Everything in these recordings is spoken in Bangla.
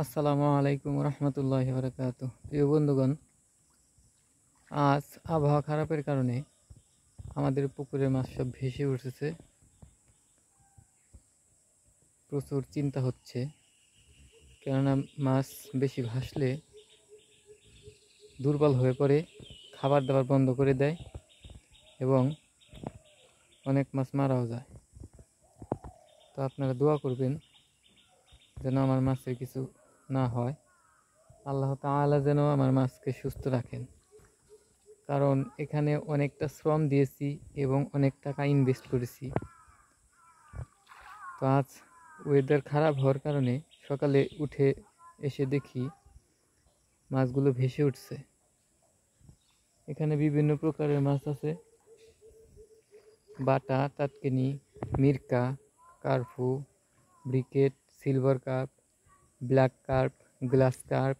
আসসালামু আলাইকুম রহমতুল্লাহি বারাকাতুহু। প্রিয় বন্ধুগণ, আজ আবহাওয়া খারাপের কারণে আমাদের পুকুরের মাছ সব ভেসে উঠেছে। প্রচুর চিন্তা হচ্ছে, কেননা মাছ বেশি ভাসলে দুর্বল হয়ে পড়ে, খাবার দাবার বন্ধ করে দেয় এবং অনেক মাছ মারাও যায়। তো আপনারা দোয়া করবেন যেন আমার মাছের কিছু না হয়। আল্লাহ তাআলা যেন আমার মাছকে সুস্থ রাখেন, কারণ এখানে অনেকটা শ্রম দিয়েছি এবং অনেক টাকা ইনভেস্ট করেছি। তো আজ ওয়েদার খারাপ হওয়ার কারণে সকালে উঠে এসে দেখি মাছগুলো ভেসে উঠছে। এখানে বিভিন্ন প্রকারের মাছ আছে: বাটা, টাটকিনি, মিরকা, কার্পু, ব্রিকেট, silver carp, black carp, grass carp,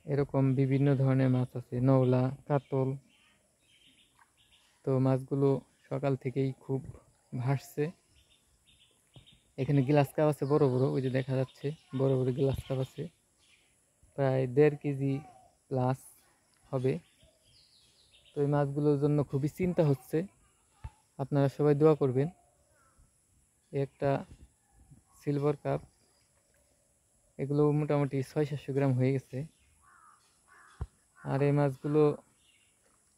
এরকম বিভিন্ন ধরনের মাছ আছে, নওলা, কাতল। তো মাছগুলো সকাল থেকেই খুব ভাসছে। এখানে গ্লাস কাপ আছে বড় বড়, ওই যে দেখা যাচ্ছে বড় বড় গ্লাস কাপ আছে, প্রায় 1.5 কেজি প্লাস হবে। তো এই মাছগুলোর জন্য খুবই চিন্তা হচ্ছে। আপনারা সবাই দোয়া করবেন। একটা সিলভার কাপ, এগুলো মোটামুটি 600-700 গ্রাম হয়ে গেছে। আর এই মাছগুলো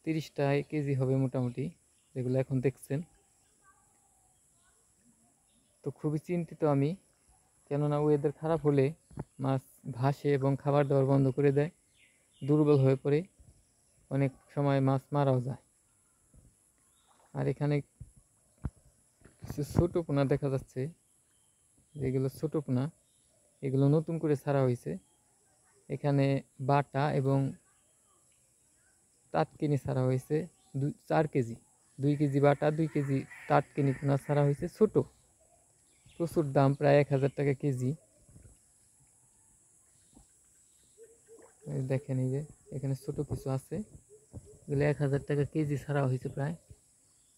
30টা কেজি হবে মোটামুটি, যেগুলো এখন দেখছেন। তো খুবই চিন্তিত আমি, কেননা ওয়েদার খারাপ হলে মাছ ভাসে এবং খাবার দাবার বন্ধ করে দেয়, দুর্বল হয়ে পড়ে, অনেক সময় মাছ মারাও যায়। আর এখানে কিছু ছোটো পোনা দেখা যাচ্ছে, যেগুলো ছোটো পোনা, এগুলো নতুন করে ছাড়া হয়েছে। এখানে বাটা এবং টাটকিনি ছাড়া হয়েছে 4 কেজি, 2 কেজি বাটা, 2 কেজি টাটকিনি পোনা ছাড়া হয়েছে ছোটো। প্রচুর দাম, প্রায় 1000 টাকা কেজি। দেখেন এই যে এখানে ছোটো কিছু আছে, এগুলো 1000 টাকা কেজি ছাড়া হয়েছে প্রায়।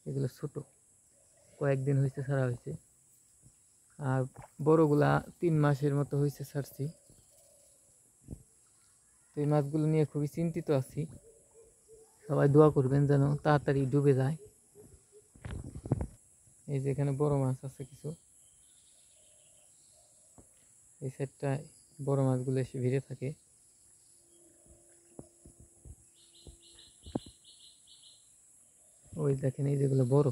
এগুলো ছোটো, কয়েকদিন হয়েছে ছাড়া হয়েছে। আর বড়গুলা 3 মাসের মতো হয়েছে ছাড়ছি। তো এই মাছগুলো নিয়ে খুবই চিন্তিত আছি। সবাই দোয়া করবেন যেন তাড়াতাড়ি ডুবে যায়। এই যে এখানে বড় মাছ আছে কিছু, এই সাইডটায় বড় মাছগুলো এসে ভিড়ে থাকে। ওই দেখেন এই যেগুলো বড়,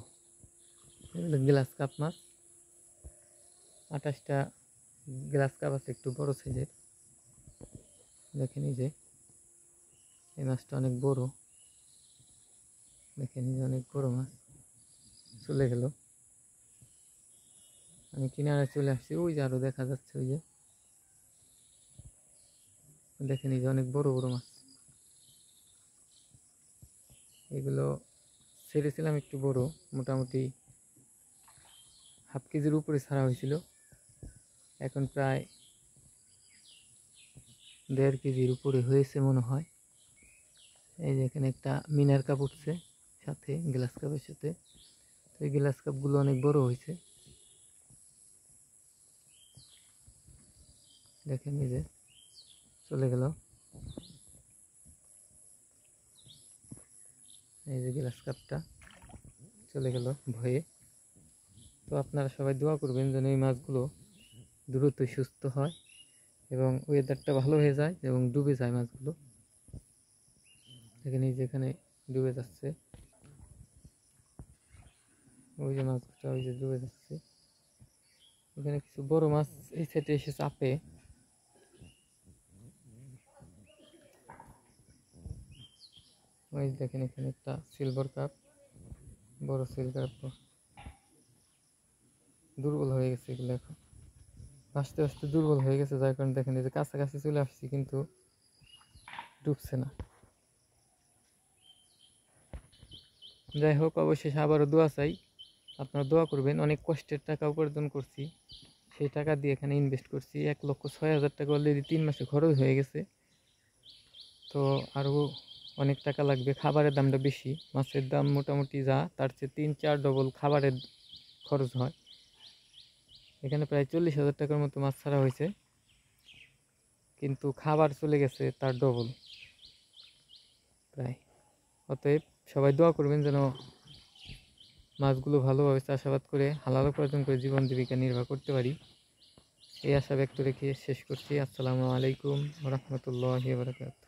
এগুলো গ্লাস কাপ মাছ। 28টা গ্লাস কাপ আছে একটু বড় সাইজের। দেখেন এই যে এই মাছটা অনেক বড়, দেখেন এই যে অনেক বড় মাছ। চলে গেল, আমি কিনারে চলে আসছি। ওই যে আরো দেখা যাচ্ছে, ওই যে দেখেন এই যে অনেক বড় বড় মাছ। এগুলো ছেড়েছিলাম একটু বড়, মোটামুটি 1/2 কেজির উপরে ছাড়া হয়েছিল, এখন প্রায় 1.5 কেজির উপরে হয়েছে মনে হয়। এই যে এখানে একটা মিনার কাপ উঠছে সাথে, গ্লাস কাপের সাথে। তো এই গ্লাস কাপগুলো অনেক বড় হয়েছে। দেখেন এই যে চলে গেল, এই যে গ্লাস কাপটা চলে গেল ভয়ে। তো আপনারা সবাই দোয়া করবেন যেন এই মাছগুলো দ্রুতই সুস্থ হয় এবং ওয়েদারটা ভালো হয়ে যায় এবং ডুবে যায় মাছগুলো। দেখেন এই যেখানে ডুবে যাচ্ছে, ওই যে মাছটা ওই যে ডুবে যাচ্ছে। এখানে কিছু বড় মাছ এই সাইডে এসে চাপে। ওই দেখেন এখানে একটা সিলভার কাপ, বড় সিলভার কাপ, দুর্বল হয়ে গেছে এগুলো, এখন আস্তে আস্তে দুর্বল হয়ে গেছে, যার কারণে দেখেন এই যে কাছাকাছি চলে আসছি কিন্তু ডুবছে না। যাই হোক, অবশেষে আবারও দোয়া চাই, আপনারা দোয়া করবেন। অনেক কষ্টের টাকা উপার্জন করছি, সেই টাকা দিয়ে এখানে ইনভেস্ট করছি। 1,06,000 টাকা অলরেডি 3 মাসে খরচ হয়ে গেছে। তো আরও অনেক টাকা লাগবে, খাবারের দামটা বেশি, মাছের দাম মোটামুটি যা তার চেয়ে 3-4 ডবল খাবারের খরচ হয়। এখানে প্রায় 40,000 টাকার মতো মাছ ছাড়া হয়েছে, কিন্তু খাবার চলে গেছে তার ডবল প্রায়। অতএব সবাই দোয়া করবেন যেন মাছগুলো ভালোভাবে চাষাবাদ করে হালাল উপার্জন করে জীবন জীবিকা নির্বাহ করতে পারি, এই আশা ব্যক্ত রেখে শেষ করছি। আসসালামু আলাইকুম ওয়া রাহমাতুল্লাহি ওয়া বারাকাতুহু।